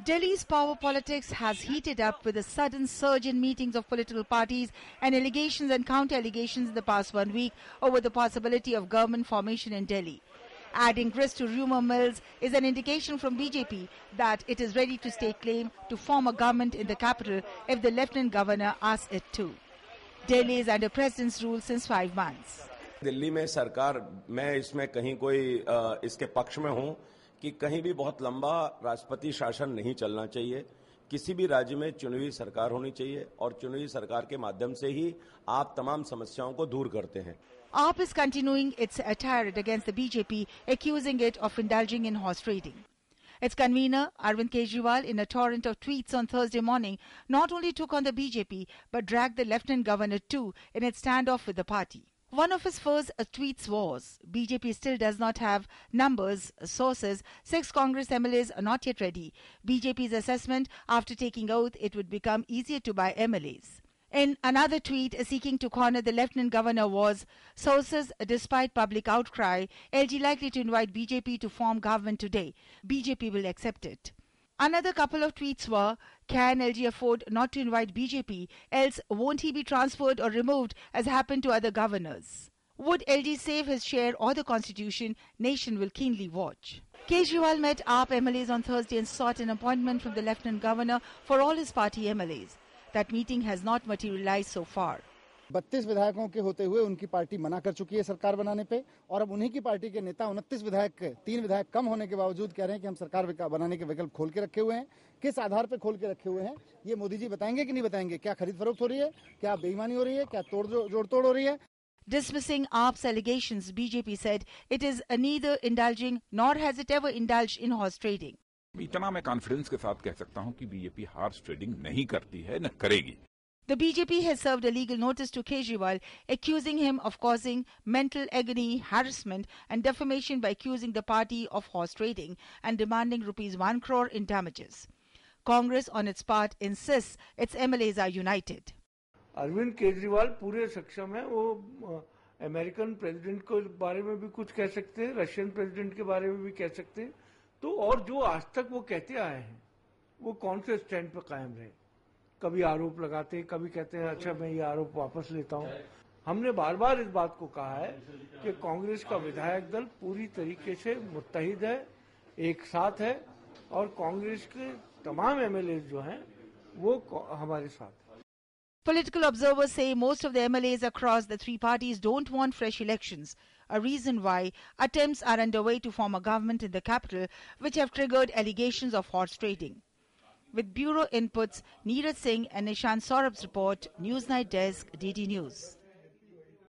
Delhi's power politics has heated up with a sudden surge in meetings of political parties and allegations and counter-allegations in the past 1 week over the possibility of government formation in Delhi. Adding grist to rumour mills is an indication from BJP that it is ready to stake claim to form a government in the capital if the Lieutenant Governor asks it to. Delhi is under President's rule since 5 months. Delhi में सरकार, मैं इसमें कहीं कोई इसके पक्ष में हूं कि कहीं भी बहुत लंबा राष्ट्रपति शासन नहीं चलना चाहिए। किसी भी राज्य में चुनी हुई सरकार होनी चाहिए और चुनी हुई सरकार के माध्यम से ही आप तमाम समस्याओं को दूर करते हैं। AAP is continuing its tirade against the BJP, accusing it of indulging in horse trading. Its convener, Arvind Kejriwal, in a torrent of tweets on Thursday morning, not only took on the BJP but dragged the Lieutenant Governor too in its standoff with the party. One of his first tweets was, BJP still does not have numbers, sources, 6 Congress MLAs are not yet ready. BJP's assessment, after taking oath, it would become easier to buy MLAs. In another tweet seeking to corner the Lieutenant Governor was, sources, despite public outcry, LG likely to invite BJP to form government today. BJP will accept it. Another couple of tweets were, can LG afford not to invite BJP, else won't he be transferred or removed as happened to other governors? Would LG save his share or the constitution? Nation will keenly watch. Kejriwal met AAP MLAs on Thursday and sought an appointment from the Lieutenant Governor for all his party MLAs. That meeting has not materialized so far. 32 विधायकों के होते हुए उनकी party मना कर चुकी है सरकार बनाने पे और अब उन्हीं की पार्टी के नेता 29 विधायक 3 विधायक कम होने के बावजूद कह रहे हैं कि हम सरकार बनाने के विकल्प खोल के रखे हुए हैं। किस आधार पे खोल के रखे हुए हैं ये मोदी जी बताएंगे कि नहीं बताएंगे? क्या खरीद फरोख्त हो रही है, क्या बेईमानी हो रही है, क्या जोड़ तोड़ हो रही है? Dismissing AAP's allegations, BJP said it is neither indulging nor has it ever indulged in horse trading. इतना मैं कॉन्फिडेंस के साथ कह सकता हूं कि बीजेपी हॉर्स ट्रेडिंग नहीं करती है, न करेगी। The BJP has served a legal notice to Kejriwal, accusing him of causing mental agony, harassment and defamation by accusing the party of horse trading and demanding ₹1 crore in damages. Congress, on its part, insists its MLAs are united. Arvind Kejriwal पूरे सक्षम है। वो American president के बारे में भी कुछ कह सकते हैं, रशियन प्रेसिडेंट के बारे में भी कह सकते हैं। तो और जो आज तक वो कहते आए हैं, वो कौन से स्टैंड पर कायम रहे? कभी आरोप लगाते हैं, कभी कहते हैं अच्छा मैं ये आरोप वापस लेता हूं। हमने बार बार इस बात को कहा है कि कांग्रेस का विधायक दल पूरी तरीके से मुत्तहिद है, एक साथ है और कांग्रेस के तमाम एमएलए जो हैं वो हमारे साथ हैं। Political observers say most of the MLAs across the 3 parties don't want fresh elections, a reason why attempts are underway to form a government in the capital, which have triggered allegations of horse trading. With bureau inputs, Neeraj Singh and Nishant Saurabh's report, Newsnight Desk, DD News.